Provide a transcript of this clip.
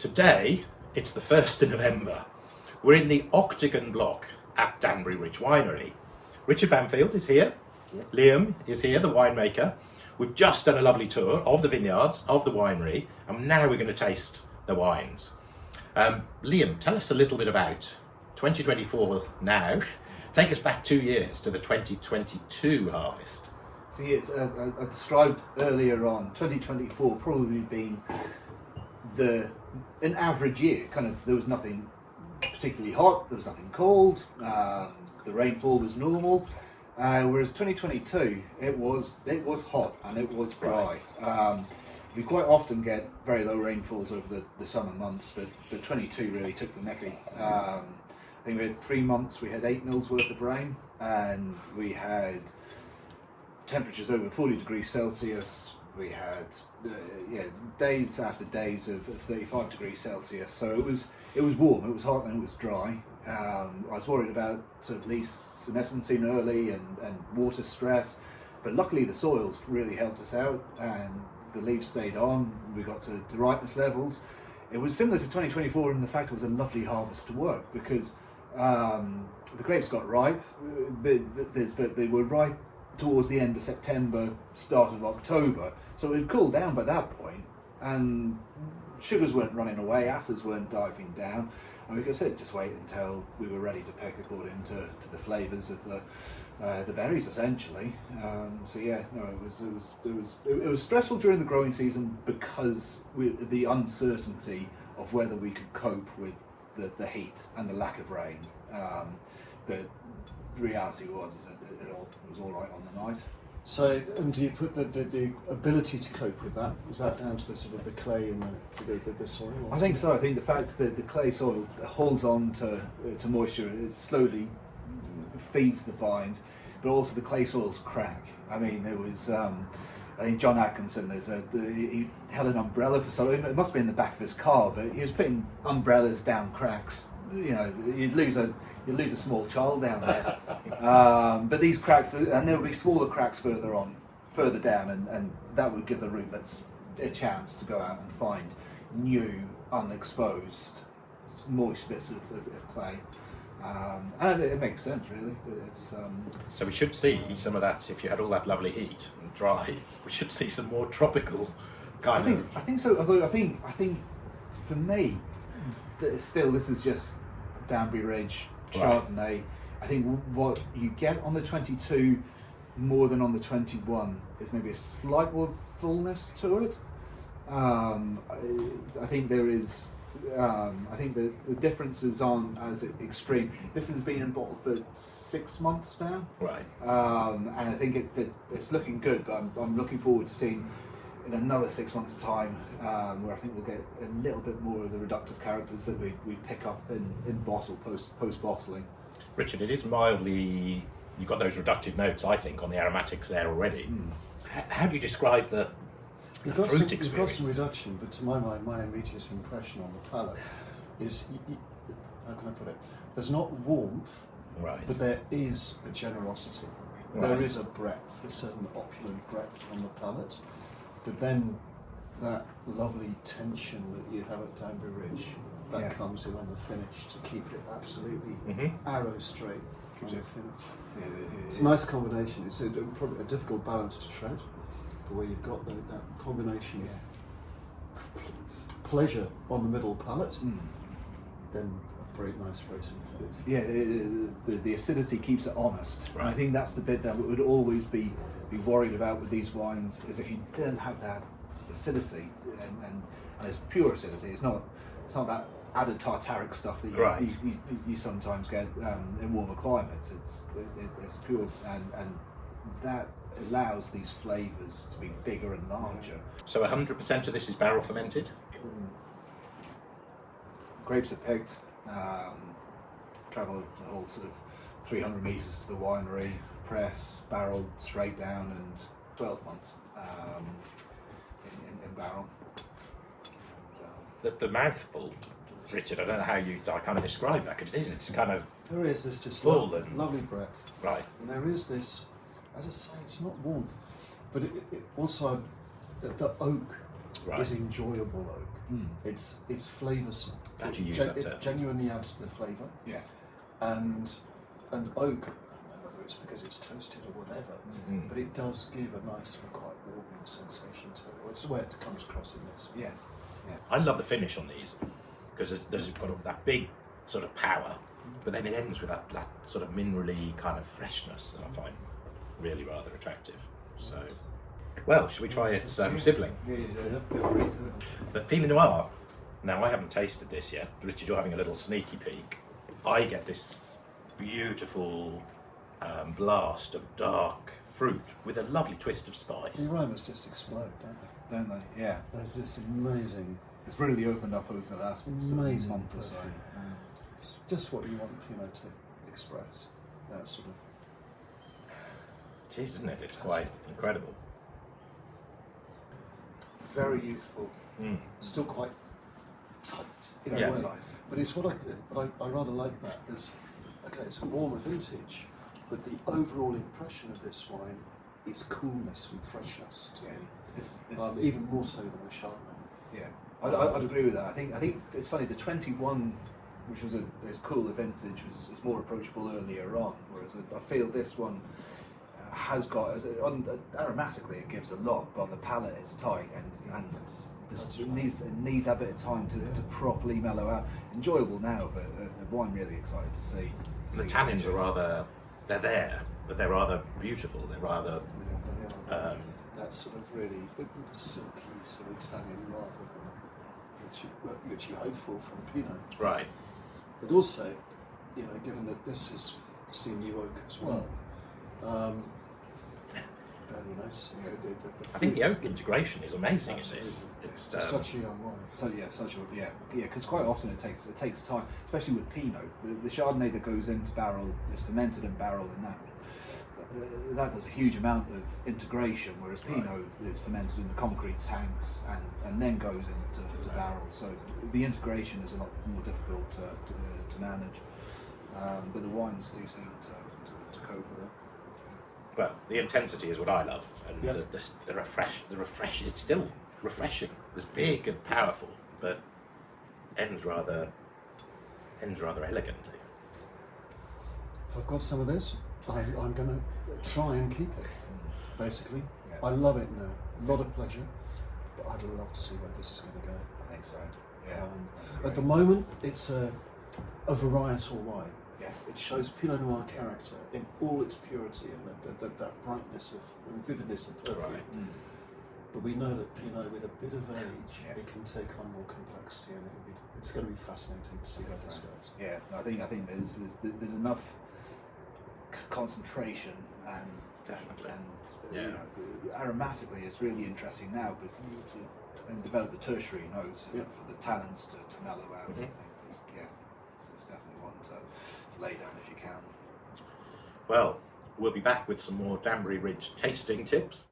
Today, it's the 1st of November. We're in the Octagon Block at Danbury Ridge Winery. Richard Bampfield is here. Yep. Liam is here, the winemaker. We've just done a lovely tour of the vineyards, of the winery, and now we're going to taste the wines. Liam, tell us a little bit about 2024 now. Take us back 2 years to the 2022 harvest. So yes, I described earlier on, 2024 probably being an average year. Kind of, there was nothing particularly hot, there was nothing cold, the rainfall was normal. Whereas 2022, it was hot and it was dry. We quite often get very low rainfalls over the summer months, but 22 really took the necking. I think we had 3 months, we had 8 mils worth of rain, and we had temperatures over 40 degrees Celsius. We had days after days of 35 degrees Celsius. So it was warm, it was hot, and it was dry. I was worried about sort of leaf senescence early and water stress, but luckily the soils really helped us out, and the leaves stayed on. We got to the ripeness levels. It was similar to 2024 in the fact it was a lovely harvest to work, because the grapes got ripe, but they were ripe towards the end of September, start of October. So it had cooled down by that point, and sugars weren't running away, acids weren't diving down. And we could say just wait until we were ready to pick according to the flavours of the berries, essentially. So yeah, no, it was stressful during the growing season because the uncertainty of whether we could cope with the heat and the lack of rain. But the reality was that it was all right on the night. So, and do you put the ability to cope with that? Was that down to the sort of the clay and the soil? I think so. I think the fact that the clay soil holds on to moisture, it slowly feeds the vines, but also the clay soils crack. I mean, there was, I think John Atkinson, he held an umbrella for something. It must be in the back of his car, but he was putting umbrellas down cracks. You know, you'd lose a small child down there. But these cracks, and there would be smaller cracks further down, and that would give the rootlets a chance to go out and find new, unexposed, moist bits of clay. And it makes sense, really. So we should see some of that, if you had all that lovely heat and dry, we should see some more tropical kind of... I think so, although I think for me, still this is just Danbury Ridge, Chardonnay. Right. I think what you get on the 22 more than on the 21 is maybe a slight more fullness to it. I think there is. I think the differences aren't as extreme. This has been in bottle for 6 months now, right? And I think it's looking good. But I'm looking forward to seeing in another 6 months' time, where I think we'll get a little bit more of the reductive characters that we pick up in bottle post bottling. Richard, it is mildly. You've got those reductive notes, I think, on the aromatics there already. How do you describe the fruit experience? You've got some reduction, but to my mind, my immediate impression on the palate is, how can I put it? There's not warmth, right, but there is a generosity. Right. There is a breadth, a certain opulent breadth on the palate, but then that lovely tension that you have at Danbury Ridge, that comes in on the finish to keep it absolutely arrow straight on the finish. It's a nice combination. It's probably a difficult balance to tread, but where you've got that combination of pleasure on the middle palate, then a very nice racing finish. Yeah, the acidity keeps it honest. Right. And I think that's the bit that we would always be worried about with these wines, is if you didn't have that acidity, and it's pure acidity. It's not that added tartaric stuff that you sometimes get in warmer climates. It's pure, and that allows these flavours to be bigger and larger. So 100% of this is barrel fermented? Grapes are picked, travel the whole sort of 300 metres to the winery, press, barrel, straight down, and 12 months in barrel. The mouthful, Richard, I don't know how you kind of describe that, because it's kind of there is this just full and lovely breadth, right, and there is this, as I say, it's not warmth, but it also the oak Right. is enjoyable oak. It's flavoursome. Glad you use that term. It genuinely adds to the flavour. Yeah. And oak, I don't know whether it's because it's toasted or whatever, but it does give a nice sort of quite warming sensation to it. Or it's the way it comes across in this. Yes. Yeah. I love the finish on these because there's got all that big sort of power, but then it ends with that sort of minerally kind of freshness that I find really rather attractive. So, well, should we try its sibling? Yeah. Feel free to. But Pinot Noir, now I haven't tasted this yet. Richard, you're having a little sneaky peek. I get this beautiful blast of dark fruit with a lovely twist of spice. The aromas just explode, don't Don't they? Yeah. they? There's this amazing, It's really opened up over the last amazing month or so. perfume. It's just what you want Pinot to express. That sort of. It is, isn't it? It's quite incredible. Very youthful, still quite tight in Yeah. a way. But it's what I rather like that. It's a warmer vintage, but the overall impression of this wine is coolness and freshness to me. Even more so than the Chardonnay. Yeah, I'd agree with that. I think it's funny. The 21, which was a cooler vintage, was more approachable earlier on. Whereas I feel this one has got aromatically it gives a lot, but on the palate it's tight and it needs that bit of time to properly mellow out. Enjoyable now, but the wine really excited to see. The tannins are they're there, but they're rather beautiful. They're rather That sort of really silky sort of tannin rather than which you hope for from Pinot. right. But also, given that this is new oak as well, barely noticeable. I think the oak integration is amazing. It's such a young wine. Because quite often it takes time, especially with Pinot. The Chardonnay that goes into barrel is fermented in barrel, and that does a huge amount of integration, whereas Pinot is fermented in the concrete tanks and then goes into barrel. So the integration is a lot more difficult to manage, but the wines do seem to cope with it. Well, the intensity is what I love, and Yep. the refresh. It's still refreshing. It's big and powerful, but ends rather elegantly. If I've got some of this, I'm going to try and keep it. Basically, Yeah. I love it now. A lot of pleasure, but I'd love to see where this is going to go. I think so. Yeah. At the moment, it's a varietal wine. Yes. It shows Pinot Noir character in all its purity and that brightness and vividness of perfume. Right. But we know that Pinot, with a bit of age, Yeah. it can take on more complexity, and it's going to be fascinating to see where this goes. Yeah, I think there's enough concentration and Definitely. and Yeah. aromatically it's really interesting now, but to then develop the tertiary notes Yeah. for the tannins to mellow out. I Mhm. think it's definitely one to lay down if you can. Well, we'll be back with some more Danbury Ridge tasting tips.